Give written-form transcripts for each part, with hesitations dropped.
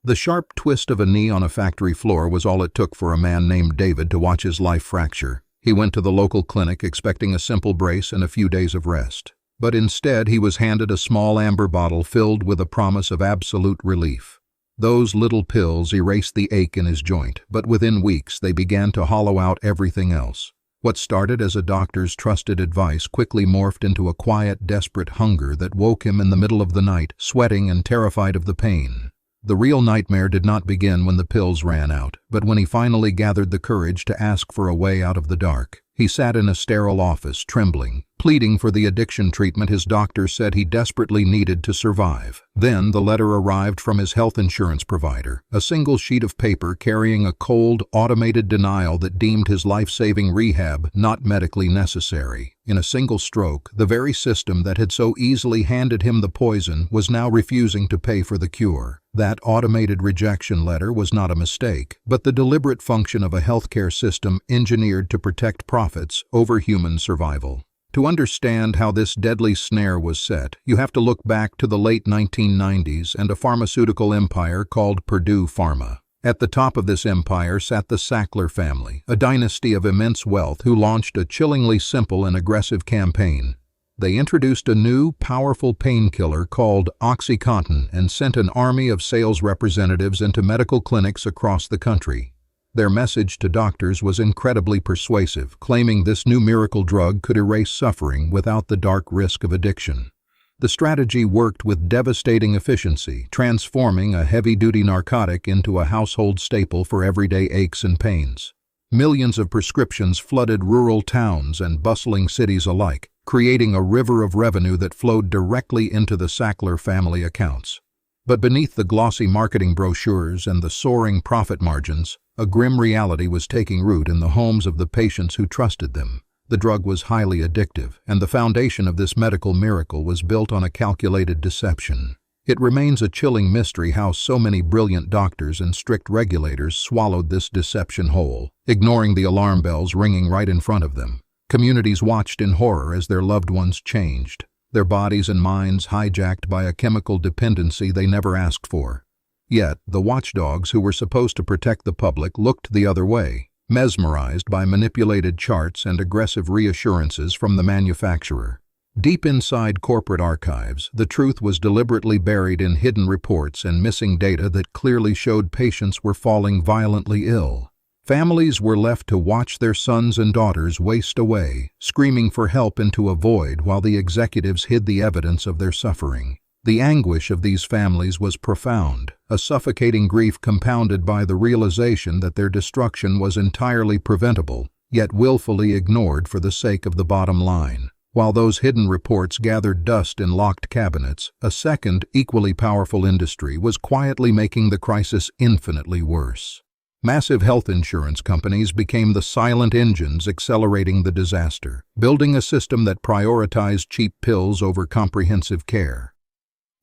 The sharp twist of a knee on a factory floor was all it took for a man named David to watch his life fracture. He went to the local clinic expecting a simple brace and a few days of rest. But instead he was handed a small amber bottle filled with a promise of absolute relief. Those little pills erased the ache in his joint, but within weeks they began to hollow out everything else. What started as a doctor's trusted advice quickly morphed into a quiet, desperate hunger that woke him in the middle of the night, sweating and terrified of the pain. The real nightmare did not begin when the pills ran out, but when he finally gathered the courage to ask for a way out of the dark. He sat in a sterile office, trembling, pleading for the addiction treatment his doctor said he desperately needed to survive. Then the letter arrived from his health insurance provider, a single sheet of paper carrying a cold, automated denial that deemed his life-saving rehab not medically necessary. In a single stroke, the very system that had so easily handed him the poison was now refusing to pay for the cure. That automated rejection letter was not a mistake, but the deliberate function of a healthcare system engineered to protect profits over human survival. To understand how this deadly snare was set, you have to look back to the late 1990s and a pharmaceutical empire called Purdue Pharma. At the top of this empire sat the Sackler family, a dynasty of immense wealth who launched a chillingly simple and aggressive campaign. They introduced a new, powerful painkiller called OxyContin and sent an army of sales representatives into medical clinics across the country. Their message to doctors was incredibly persuasive, claiming this new miracle drug could erase suffering without the dark risk of addiction. The strategy worked with devastating efficiency, transforming a heavy-duty narcotic into a household staple for everyday aches and pains. Millions of prescriptions flooded rural towns and bustling cities alike, creating a river of revenue that flowed directly into the Sackler family accounts. But beneath the glossy marketing brochures and the soaring profit margins, a grim reality was taking root in the homes of the patients who trusted them. The drug was highly addictive, and the foundation of this medical miracle was built on a calculated deception. It remains a chilling mystery how so many brilliant doctors and strict regulators swallowed this deception whole, ignoring the alarm bells ringing right in front of them. Communities watched in horror as their loved ones changed, their bodies and minds hijacked by a chemical dependency they never asked for. Yet, the watchdogs who were supposed to protect the public looked the other way, mesmerized by manipulated charts and aggressive reassurances from the manufacturer. Deep inside corporate archives, the truth was deliberately buried in hidden reports and missing data that clearly showed patients were falling violently ill. Families were left to watch their sons and daughters waste away, screaming for help into a void while the executives hid the evidence of their suffering. The anguish of these families was profound, a suffocating grief compounded by the realization that their destruction was entirely preventable, yet willfully ignored for the sake of the bottom line. While those hidden reports gathered dust in locked cabinets, a second, equally powerful industry was quietly making the crisis infinitely worse. Massive health insurance companies became the silent engines accelerating the disaster, building a system that prioritized cheap pills over comprehensive care.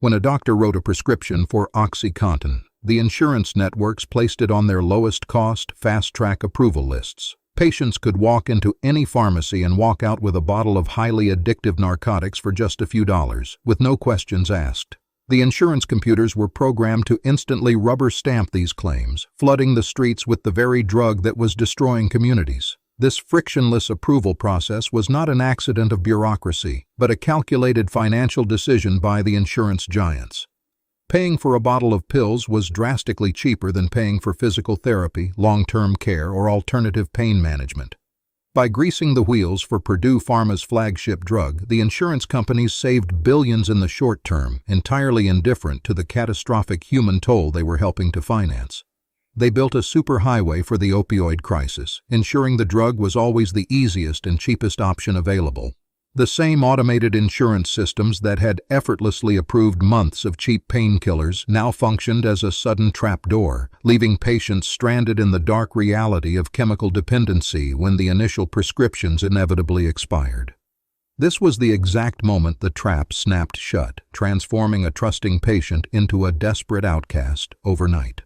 When a doctor wrote a prescription for OxyContin, the insurance networks placed it on their lowest-cost, fast-track approval lists. Patients could walk into any pharmacy and walk out with a bottle of highly addictive narcotics for just a few dollars, with no questions asked. The insurance computers were programmed to instantly rubber-stamp these claims, flooding the streets with the very drug that was destroying communities. This frictionless approval process was not an accident of bureaucracy, but a calculated financial decision by the insurance giants. Paying for a bottle of pills was drastically cheaper than paying for physical therapy, long-term care, or alternative pain management. By greasing the wheels for Purdue Pharma's flagship drug, the insurance companies saved billions in the short term, entirely indifferent to the catastrophic human toll they were helping to finance. They built a superhighway for the opioid crisis, ensuring the drug was always the easiest and cheapest option available. The same automated insurance systems that had effortlessly approved months of cheap painkillers now functioned as a sudden trapdoor, leaving patients stranded in the dark reality of chemical dependency when the initial prescriptions inevitably expired. This was the exact moment the trap snapped shut, transforming a trusting patient into a desperate outcast overnight.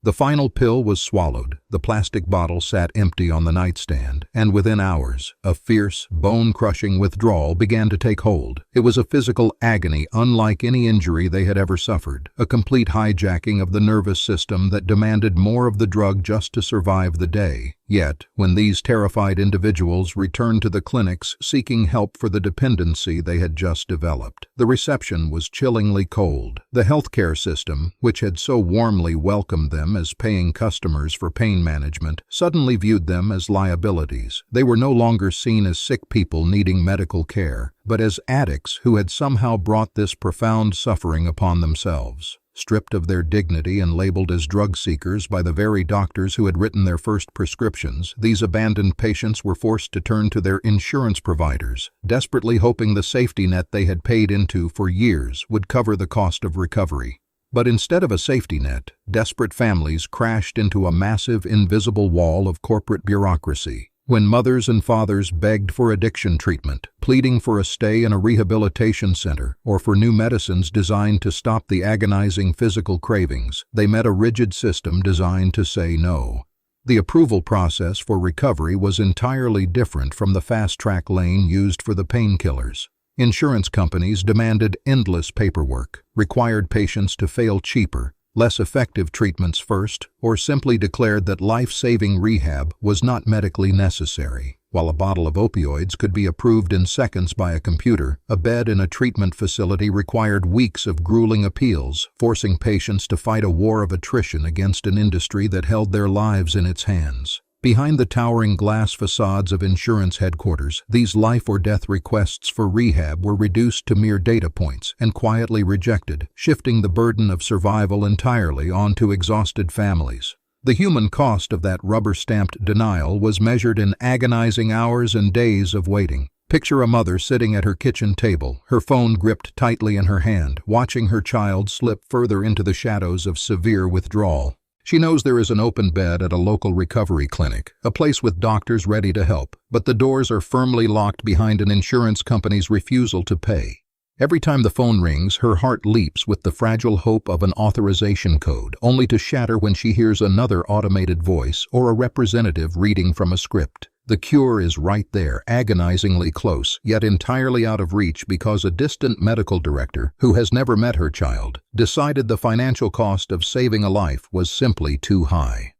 The final pill was swallowed, The plastic bottle sat empty on the nightstand, and within hours, a fierce, bone-crushing withdrawal began to take hold. It was a physical agony unlike any injury they had ever suffered, a complete hijacking of the nervous system that demanded more of the drug just to survive the day. Yet, when these terrified individuals returned to the clinics seeking help for the dependency they had just developed, the reception was chillingly cold. The healthcare system, which had so warmly welcomed them as paying customers for pain management, suddenly viewed them as liabilities. They were no longer seen as sick people needing medical care, but as addicts who had somehow brought this profound suffering upon themselves. Stripped of their dignity and labeled as drug seekers by the very doctors who had written their first prescriptions, these abandoned patients were forced to turn to their insurance providers, desperately hoping the safety net they had paid into for years would cover the cost of recovery. But instead of a safety net, desperate families crashed into a massive invisible wall of corporate bureaucracy. When mothers and fathers begged for addiction treatment, pleading for a stay in a rehabilitation center, or for new medicines designed to stop the agonizing physical cravings, they met a rigid system designed to say no. The approval process for recovery was entirely different from the fast-track lane used for the painkillers. Insurance companies demanded endless paperwork, required patients to fail cheaper, less effective treatments first, or simply declared that life-saving rehab was not medically necessary. While a bottle of opioids could be approved in seconds by a computer, a bed in a treatment facility required weeks of grueling appeals, forcing patients to fight a war of attrition against an industry that held their lives in its hands. Behind the towering glass facades of insurance headquarters, these life-or-death requests for rehab were reduced to mere data points and quietly rejected, shifting the burden of survival entirely onto exhausted families. The human cost of that rubber-stamped denial was measured in agonizing hours and days of waiting. Picture a mother sitting at her kitchen table, her phone gripped tightly in her hand, watching her child slip further into the shadows of severe withdrawal. She knows there is an open bed at a local recovery clinic, a place with doctors ready to help, but the doors are firmly locked behind an insurance company's refusal to pay. Every time the phone rings, her heart leaps with the fragile hope of an authorization code, only to shatter when she hears another automated voice or a representative reading from a script. The cure is right there, agonizingly close, yet entirely out of reach because a distant medical director, who has never met her child, decided the financial cost of saving a life was simply too high.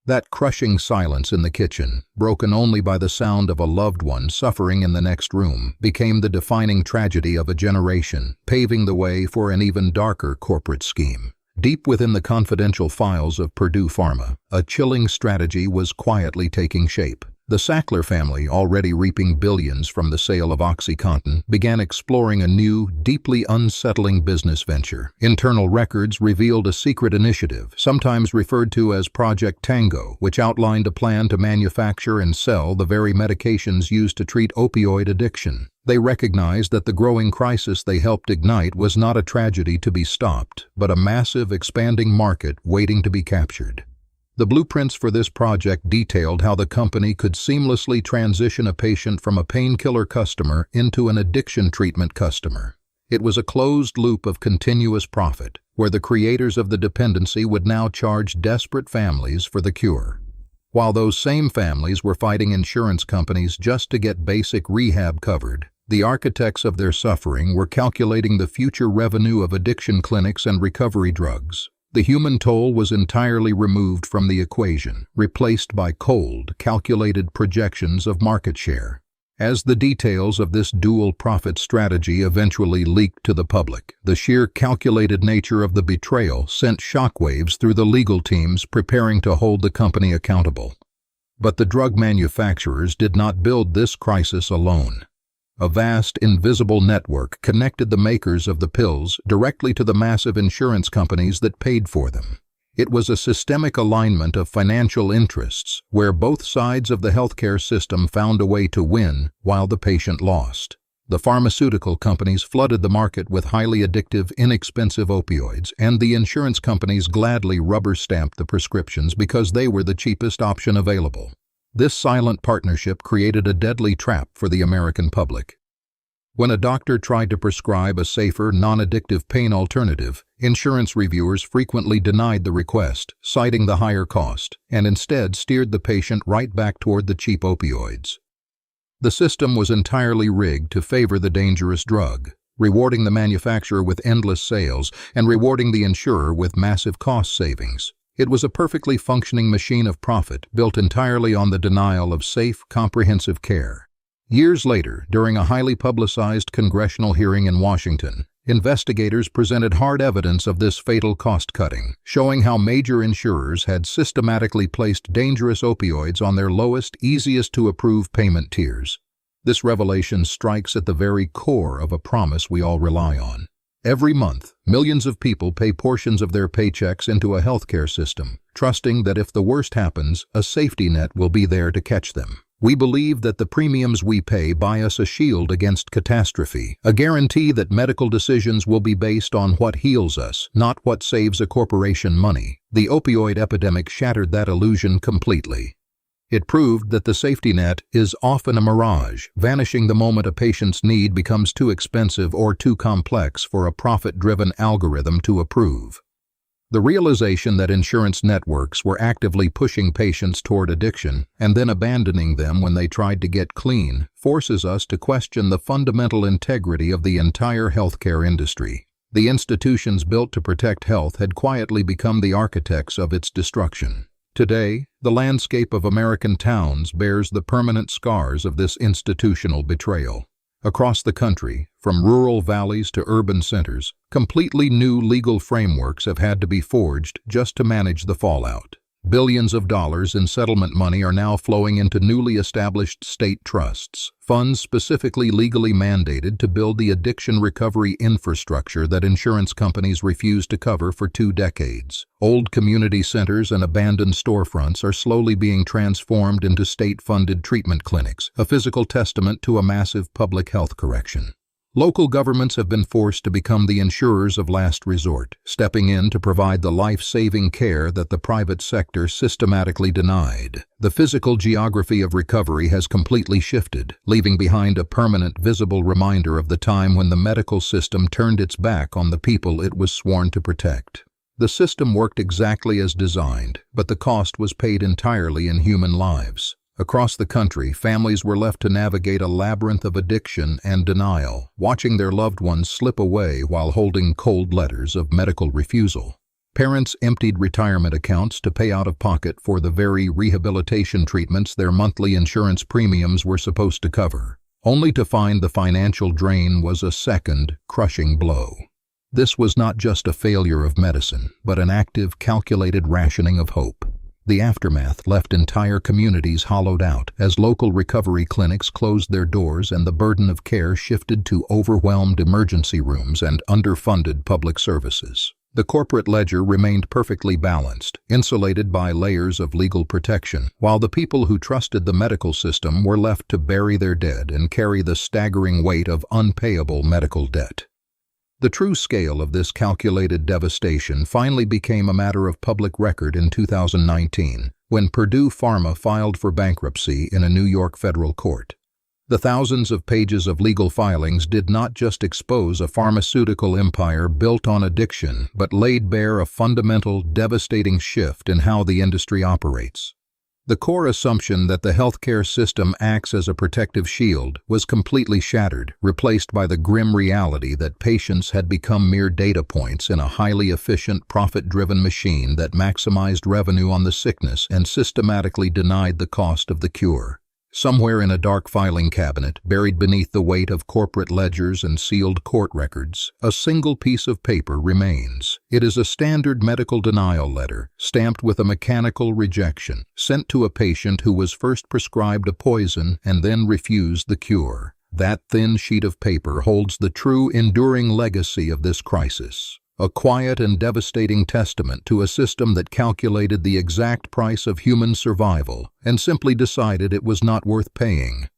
That crushing silence in the kitchen, broken only by the sound of a loved one suffering in the next room, became the defining tragedy of a generation, paving the way for an even darker corporate scheme. Deep within the confidential files of Purdue Pharma, a chilling strategy was quietly taking shape. The Sackler family, already reaping billions from the sale of OxyContin, began exploring a new, deeply unsettling business venture. Internal records revealed a secret initiative, sometimes referred to as Project Tango, which outlined a plan to manufacture and sell the very medications used to treat opioid addiction. They recognized that the growing crisis they helped ignite was not a tragedy to be stopped, but a massive, expanding market waiting to be captured. The blueprints for this project detailed how the company could seamlessly transition a patient from a painkiller customer into an addiction treatment customer. It was a closed loop of continuous profit, where the creators of the dependency would now charge desperate families for the cure. While those same families were fighting insurance companies just to get basic rehab covered, the architects of their suffering were calculating the future revenue of addiction clinics and recovery drugs. The human toll was entirely removed from the equation, replaced by cold, calculated projections of market share. As the details of this dual profit strategy eventually leaked to the public, the sheer calculated nature of the betrayal sent shockwaves through the legal teams preparing to hold the company accountable. But the drug manufacturers did not build this crisis alone. A vast, invisible network connected the makers of the pills directly to the massive insurance companies that paid for them. It was a systemic alignment of financial interests where both sides of the healthcare system found a way to win while the patient lost. The pharmaceutical companies flooded the market with highly addictive, inexpensive opioids, and the insurance companies gladly rubber-stamped the prescriptions because they were the cheapest option available. This silent partnership created a deadly trap for the American public. When a doctor tried to prescribe a safer, non-addictive pain alternative, insurance reviewers frequently denied the request, citing the higher cost, and instead steered the patient right back toward the cheap opioids. The system was entirely rigged to favor the dangerous drug, rewarding the manufacturer with endless sales and rewarding the insurer with massive cost savings. It was a perfectly functioning machine of profit built entirely on the denial of safe, comprehensive care. Years later, during a highly publicized congressional hearing in Washington, investigators presented hard evidence of this fatal cost-cutting, showing how major insurers had systematically placed dangerous opioids on their lowest, easiest-to-approve payment tiers. This revelation strikes at the very core of a promise we all rely on. Every month, millions of people pay portions of their paychecks into a healthcare system, trusting that if the worst happens, a safety net will be there to catch them. We believe that the premiums we pay buy us a shield against catastrophe, a guarantee that medical decisions will be based on what heals us, not what saves a corporation money. The opioid epidemic shattered that illusion completely. It proved that the safety net is often a mirage, vanishing the moment a patient's need becomes too expensive or too complex for a profit-driven algorithm to approve. The realization that insurance networks were actively pushing patients toward addiction and then abandoning them when they tried to get clean forces us to question the fundamental integrity of the entire healthcare industry. The institutions built to protect health had quietly become the architects of its destruction. Today, the landscape of American towns bears the permanent scars of this institutional betrayal. Across the country, from rural valleys to urban centers, completely new legal frameworks have had to be forged just to manage the fallout. Billions of dollars in settlement money are now flowing into newly established state trusts, funds specifically legally mandated to build the addiction recovery infrastructure that insurance companies refused to cover for 2 decades. Old community centers and abandoned storefronts are slowly being transformed into state-funded treatment clinics, a physical testament to a massive public health correction. Local governments have been forced to become the insurers of last resort, stepping in to provide the life-saving care that the private sector systematically denied. The physical geography of recovery has completely shifted, leaving behind a permanent, visible reminder of the time when the medical system turned its back on the people it was sworn to protect. The system worked exactly as designed, but the cost was paid entirely in human lives. Across the country, families were left to navigate a labyrinth of addiction and denial, watching their loved ones slip away while holding cold letters of medical refusal. Parents emptied retirement accounts to pay out of pocket for the very rehabilitation treatments their monthly insurance premiums were supposed to cover, only to find the financial drain was a second, crushing blow. This was not just a failure of medicine, but an active, calculated rationing of hope. The aftermath left entire communities hollowed out as local recovery clinics closed their doors and the burden of care shifted to overwhelmed emergency rooms and underfunded public services. The corporate ledger remained perfectly balanced, insulated by layers of legal protection, while the people who trusted the medical system were left to bury their dead and carry the staggering weight of unpayable medical debt. The true scale of this calculated devastation finally became a matter of public record in 2019, when Purdue Pharma filed for bankruptcy in a New York federal court. The thousands of pages of legal filings did not just expose a pharmaceutical empire built on addiction, but laid bare a fundamental, devastating shift in how the industry operates. The core assumption that the healthcare system acts as a protective shield was completely shattered, replaced by the grim reality that patients had become mere data points in a highly efficient, profit-driven machine that maximized revenue on the sickness and systematically denied the cost of the cure. Somewhere in a dark filing cabinet, buried beneath the weight of corporate ledgers and sealed court records, a single piece of paper remains. It is a standard medical denial letter, stamped with a mechanical rejection, sent to a patient who was first prescribed a poison and then refused the cure. That thin sheet of paper holds the true, enduring legacy of this crisis. A quiet and devastating testament to a system that calculated the exact price of human survival and simply decided it was not worth paying.